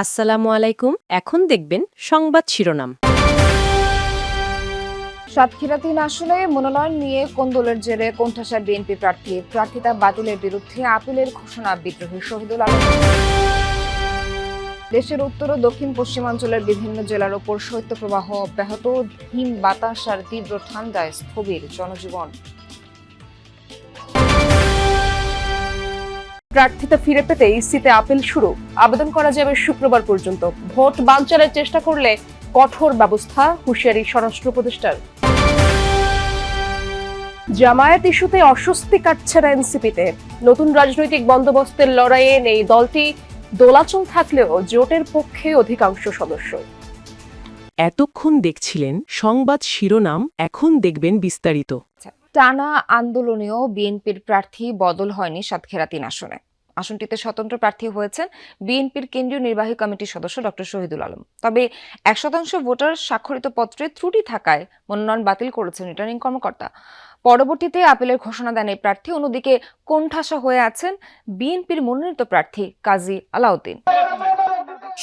আসসালামু আলাইকুম। এখন দেখবেন সংবাদ শিরোনাম। সাতক্ষীরা ৩ আসনে মনোনয়ন নিয়ে কোন্দলের জেরে কোণঠাসা বিএনপি প্রার্থিতা বাতিলের বিরুদ্ধে আপিলের ঘোষণা বিদ্রোহী শহীদুল আলম। দেশের উত্তর ও দক্ষিণ পশ্চিমাঞ্চলের বিভিন্ন জেলার ওপর শৈত্যপ্রবাহ অব্যাহত, হিম বাতাস আর তীব্র ঠান্ডায় স্থবির জনজীবন। প্রার্থিতা ফিরে পেতে ইসিতে আপিল শুরু, আবেদন করা যাবে শুক্রবার পর্যন্ত। ভোট বানচালের চেষ্টা করলে কঠোর ব্যবস্থা, হুঁশিয়ারি স্বরাষ্ট্র উপদেষ্টার। জামায়াত ইস্যুতে অস্বস্তি কাটছে না এনসিপিতে। নতুন রাজনৈতিক বন্দোবস্তের লড়াইয়ে নেই দলটি, দোলাচল থাকলেও জোটের পক্ষে অধিকাংশ সদস্য। এতক্ষণ দেখছিলেন সংবাদ শিরোনাম, এখন দেখবেন বিস্তারিত। টানা আন্দোলনেও বিএনপির প্রার্থী বদল হয়নি সাতক্ষীরা ৩ আসনে। আসনটিতে স্বতন্ত্র প্রার্থী হয়েছেন বিএনপির কেন্দ্রীয় নির্বাহী কমিটির সদস্য ডক্টর শহীদুল আলম। তবে ১% ভোটার স্বাক্ষরিত পত্রে ত্রুটি থাকায় মনোনয়ন বাতিল করেছেন রিটার্নিং কর্মকর্তা। পরবর্তীতে আপিলের ঘোষণা দেন এই প্রার্থী। অন্যদিকে কোণঠাসা হয়ে আছেন বিএনপির মনোনীত প্রার্থী কাজী আলাউদ্দিন।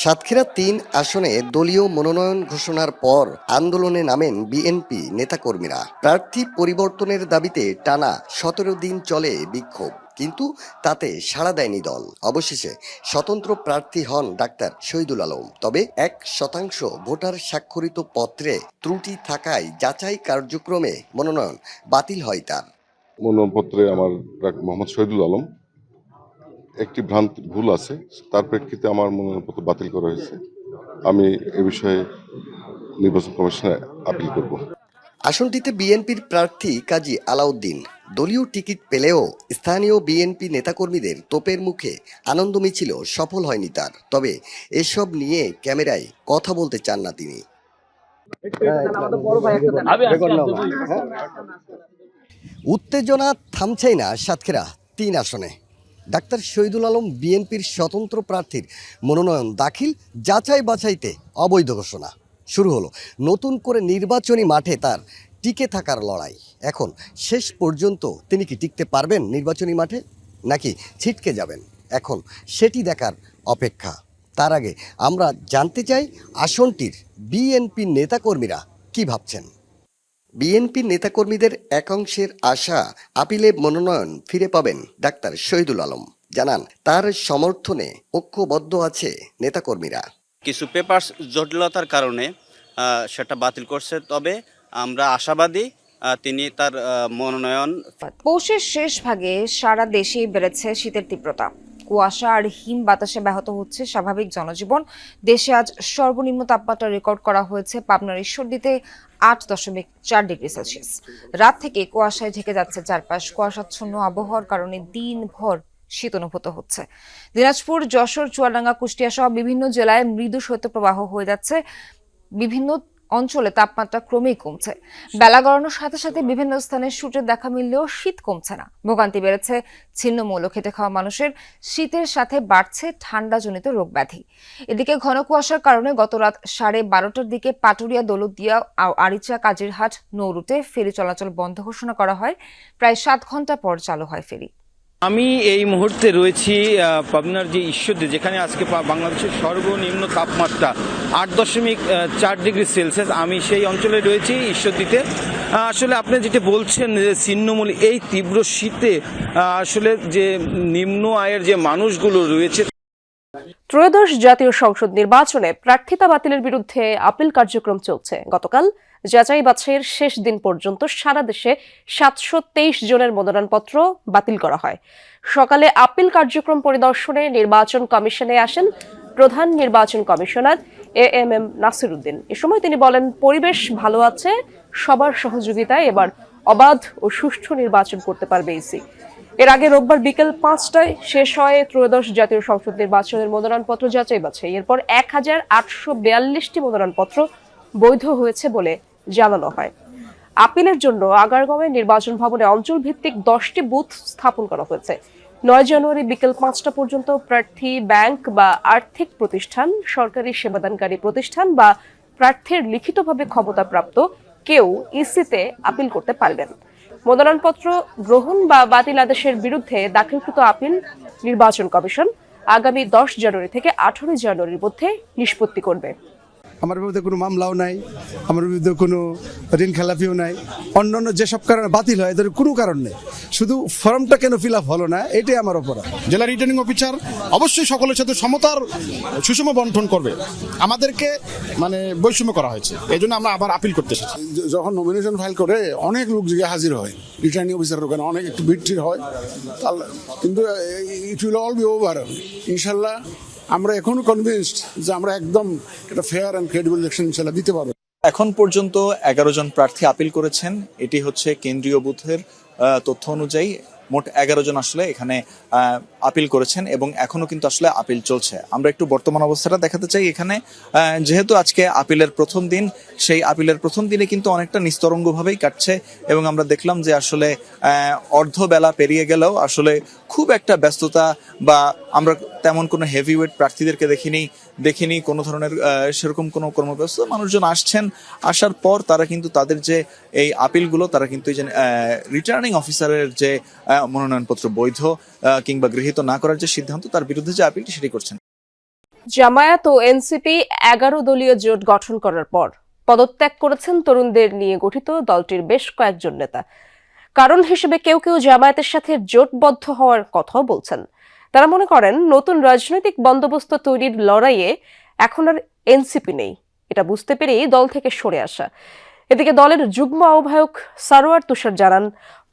সাতক্ষীরা ৩ আসনে দলীয় মনোনয়ন ঘোষণার পর আন্দোলনে নামেন বিএনপি নেতাকর্মীরা। প্রার্থী পরিবর্তনের দাবিতে টানা ১৭ দিন চলে বিক্ষোভ, কিন্তু তাতে সাড়া দেয়নি দল। অবশেষে স্বতন্ত্র প্রার্থী হন ডাক্তার শহীদুল আলম। তবে ১% ভোটার স্বাক্ষরিত পত্রে ত্রুটি থাকায় যাচাই কার্যক্রমে মনোনয়ন বাতিল হয় তার। মনোনয়নপত্রে আমার মোহাম্মদ শহীদুল আলম একটি ভুল আছে, তার প্রেক্ষিতে আমার মনোনয়নপত্র বাতিল করা হয়েছে। আমি এ বিষয়ে নির্বাচন কমিশনে আপিল করব। আসনটিতে বিএনপির প্রার্থী কাজী আলাউদ্দিন দলীয় টিকিট পেলেও স্থানীয় বিএনপি নেতাকর্মীদের তোপের মুখে আনন্দ মিছিল সফল হয়নি তার। তবে এসব নিয়ে ক্যামেরায় কথা বলতে চান না তিনি। উত্তেজনা থামছেই না সাতক্ষীরা ৩ আসনে। ডাক্তার শহীদুল আলম বিএনপির স্বতন্ত্র প্রার্থীর মনোনয়ন দাখিল, যাচাই বাছাইতে অবৈধ ঘোষণা। শুরু হলো নতুন করে নির্বাচনী মাঠে তার টিকে থাকার লড়াই। এখন শেষ পর্যন্ত তিনি কি টিকতে পারবেন নির্বাচনী মাঠে, নাকি ছিটকে যাবেন? এখন সেটি দেখার অপেক্ষা। তার আগে আমরা জানতে চাই আসনটির বিএনপি নেতাকর্মীরা কি ভাবছেন। বিএনপির নেতাকর্মীদের একাংশের আশা আপিলে মনোনয়ন ফিরে পাবেন ডাক্তার শহীদুল আলম। জানান তার সমর্থনে ঐক্যবদ্ধ আছে নেতাকর্মীরা। কিছু পেপারস জটিলতার কারণে সেটা বাতিল করছে, তবে আমরা আশাবাদী তিনি তার মনোনয়ন। পৌষের শেষ ভাগে সারা দেশে বেড়েছে শীতের তীব্রতা। কুয়াশা আর হিম বাতাসে ব্যাহত হচ্ছে স্বাভাবিক জনজীবন। দেশে আজ সর্বনিম্ন তাপমাত্রা রেকর্ড করা হয়েছে পাবনার ঈশ্বরদীতে ৮.৪ ডিগ্রি সেলসিয়াস। রাত থেকে কুয়াশায় ঢেকে যাচ্ছে চারপাশ। কুয়াশাচ্ছন্ন আবহাওয়ার কারণে দিনভর শীত অনুভূত হচ্ছে। দিনাজপুর, যশোর, চুয়াডাঙ্গা, কুষ্টিয়া সহ বিভিন্ন জেলায় মৃদু শৈত্যপ্রবাহ হয়ে যাচ্ছে। বিভিন্ন অঞ্চলে তাপমাত্রা ক্রমেই কমছে। বেলা গড়ানোর সাথে সাথে বিভিন্ন স্থানে সূর্যের দেখা মিললেও শীত কমছে না। ভোগান্তি বেড়েছে ছিন্নমূল খেটে খাওয়া মানুষের। শীতের সাথে বাড়ছে ঠান্ডাজনিত রোগ ব্যাধি। এদিকে ঘন কুয়াশার কারণে গত রাত 12:30টার দিকে পাটুরিয়া, দৌলতদিয়া, আরিচা, কাজিরহাট নৌ রুটে ফেরি চলাচল বন্ধ ঘোষণা করা হয়। প্রায় 7 ঘন্টা পর চালু হয় ফেরি। আমি এই মুহূর্তে রয়েছি পাবনার যে ঈশ্বরদী, যেখানে আজকে বাংলাদেশের সর্বনিম্ন তাপমাত্রা 8.4 ডিগ্রি সেলসিয়াস। আমি সেই অঞ্চলে রয়েছি ঈশ্বরদীতে। আসলে আপনি যেটা বলছেন যে ছিন্নমূল এই তীব্র শীতে আসলে যে নিম্ন আয়ের যে মানুষগুলো রয়েছে। ত্রয়োদশ জাতীয় সংসদ নির্বাচনে প্রার্থিতা বাতিলের বিরুদ্ধে আপিল কার্যক্রম চলছে। গতকাল যাচাই বাছাইয়ের শেষ দিন পর্যন্ত সারা দেশে 723 জনের মনোনয়নপত্র বাতিল করা হয়। সকালে আপিল কার্যক্রম পরিদর্শনে নির্বাচন কমিশনে আসেন প্রধান নির্বাচন কমিশনার AMM নাসির উদ্দিন। এ সময় তিনি বলেন, পরিবেশ ভালো আছে, সবার সহযোগিতায় এবার অবাধ ও সুষ্ঠু নির্বাচন করতে পারবে ইসি। এর আগে রোববার বিকেল 5টায় শেষ হয় ত্রয়োদশ জাতীয় সংসদ নির্বাচনের মনোনয়নপত্র যাচাই বাছাই। এরপর 1842টি মনোনয়নপত্র বৈধ হয়েছে বলে জানানো হয়। আপিলের জন্য আগারগাঁওয়ে নির্বাচন ভবনে অঞ্চল ভিত্তিক 10টি বুথ স্থাপন করা হয়েছে। 9 জানুয়ারি বিকেল 5টা পর্যন্ত প্রার্থী, ব্যাংক বা আর্থিক প্রতিষ্ঠান, সরকারি সেবাদানকারী প্রতিষ্ঠান বা প্রার্থীর লিখিতভাবে ক্ষমতাপ্রাপ্ত কেউ ইসিতে আপিল করতে পারবেন। মনোনয়নপত্র গ্রহণ বা বাতিল আদেশের বিরুদ্ধে দাখিলকৃত আপিল নির্বাচন কমিশন আগামী 10 জানুয়ারি থেকে 18 জানুয়ারির মধ্যে নিষ্পত্তি করবে। আমার বিরুদ্ধে কোনো মামলাও নাই, আমার বিরুদ্ধে কোনো ঋণ খেলাপিও নাই, অন্যান্য যেসব কারণে বাতিল হয় এদের কোনো কারণ নেই, শুধু ফর্মটা কেন ফিল আপ হলো না এটাই আমার অপরাধ। জেলা রিটার্নিং অফিসার অবশ্যই সকলের সাথে সমতার সুষম বন্টন করবে, আমাদেরকে বৈষম্য করা হয়েছে, এই জন্য আমরা আবার আপিল করতে এসেছি। যখন নমিনেশন ফাইল করে অনেক লোক গিয়ে হাজির হয়, রিটার্নিং অফিসারের ওখানে অনেক একটু ভিড় হয়, কিন্তু it will all be over ইনশাল্লাহ। আমরা এখনো কনভিন্সড যে আমরা একদম একটা ফেয়ার অ্যান্ড ক্রেডিবল ইলেকশন ইনশাল্লাহ দিতে পারবো। এখন পর্যন্ত 11 জন প্রার্থী আপিল করেছেন। এটি হচ্ছে কেন্দ্রীয় বুথের তথ্য অনুযায়ী মোট 11 জন আসলে এখানে আপিল করেছেন এবং এখনো কিন্তু আসলে আপিল চলছে। আমরা একটু বর্তমান অবস্থাটা দেখাতে চাই। এখানে যেহেতু আজকে আপিলের প্রথম দিন, সেই আপিলের প্রথম দিনে কিন্তু অনেকটা নিস্তরঙ্গভাবেই কাটছে এবং আমরা দেখলাম যে আসলে অর্ধবেলা পেরিয়ে গেলেও আসলে খুব একটা ব্যস্ততা বা আমরা তেমন কোনো হেভিওয়েট প্রার্থীদেরকে দেখিনি কোনো ধরনের সেরকম কোনো কর্মব্যস্ততা। মানুষজন আসছেন, আসার পর তারা কিন্তু তাদের যে এই আপিলগুলো তারা কিন্তু এই যে রিটার্নিং অফিসারের যে মনোনয়নপত্র বৈধ কিংবা গৃহীত না করার যে সিদ্ধান্ত, তার বিরুদ্ধে যে আপিলটি সেটি করছেন। জামায়াত ও এনসিপি 11 দলীয় জোট গঠন করার পর পদত্যাগ করেছেন তরুণদের নিয়ে গঠিত দলটির বেশ কয়েকজন নেতা। কারণ হিসেবে কেউ কেউ জামায়াতের সাথে জোটবদ্ধ হওয়ার কথাও বলছেন। তারা মনে করেন নতুন রাজনৈতিক বন্দোবস্ত তৈরির লড়াইয়ে এখন আর এনসিপি নেই, এটা বুঝতে পেরেই দল থেকে সরে আসা। এদিকে দলের যুগ্ম আহ্বায়ক সারোয়ার তুষার জানান,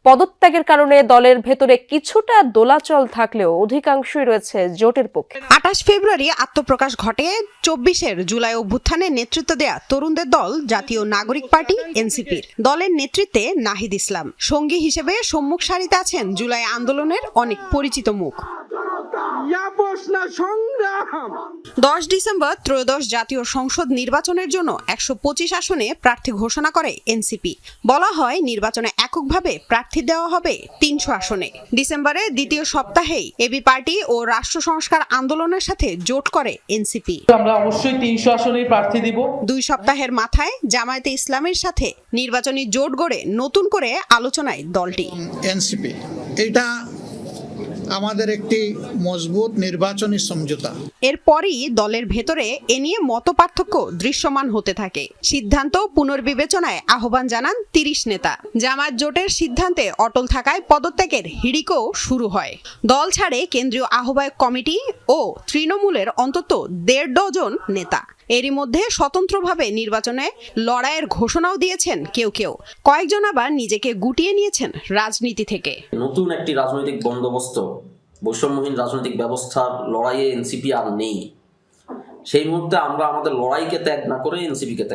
পদত্যাগের কারণে দলের ভেতরে কিছুটা দোলাচল থাকলেও অধিকাংশই রয়েছে জোটের পক্ষে। 28 ফেব্রুয়ারি আত্মপ্রকাশ ঘটে 24 জুলাই অভ্যুত্থানে নেতৃত্ব দেয়া তরুণদের দল জাতীয় নাগরিক পার্টি এনসিপির। দলের নেতৃত্বে নাহিদ ইসলাম, সঙ্গী হিসেবে সম্মুখ সারিতে আছেন জুলাই আন্দোলনের অনেক পরিচিত মুখ। 10 ডিসেম্বর ত্রয়োদশ জাতীয় সংসদ নির্বাচনের জন্য 125 আসনে প্রার্থী ঘোষণা করে এনসিপি। বলা হয় নির্বাচনে এককভাবে প্রার্থী দেওয়া হবে 300 আসনে। ডিসেম্বরের দ্বিতীয় সপ্তাহেই এবি পার্টি ও রাষ্ট্র সংস্কার আন্দোলনের সাথে জোট করে এনসিপি। আমরা অবশ্যই 300 আসনেই প্রার্থী দিব। 2 সপ্তাহের মাথায় জামায়াতে ইসলামের সাথে নির্বাচনী জোট গড়ে নতুন করে আলোচনায় দলটি। এনসিপি এটা আমাদের একটি মজবুত নির্বাচনী সমঝোতা। এরপরই দলের ভেতরে এ নিয়ে মতপার্থক্য দৃশ্যমান হতে থাকে। সিদ্ধান্ত পুনর্বিবেচনায় আহ্বান জানান 30 নেতা। জামায়াত জোটের সিদ্ধান্তে অটল থাকায় পদত্যাগের হিড়িকও শুরু হয়। দল ছাড়ে কেন্দ্রীয় আহ্বায়ক কমিটি ও তৃণমূলের অন্তত 1.5 ডজন নেতা। এরই মধ্যে স্বতন্ত্রভাবে নির্বাচনে লড়াইয়ের ঘোষণাও দিয়েছেন কেউ। কয়েকজন আবার নিজেকে গুটিয়ে নিয়েছেন রাজনীতি থেকে। নতুন একটি রাজনৈতিক বন্দোবস্ত, বৈষম্যহীন রাজনৈতিক ব্যবস্থার লড়াইয়ে এনসিপি আর নেই। সেই মুহূর্তে আমরা আমাদের লড়াইকে ত্যাগ না করে এনসিপিকে ত্যাগ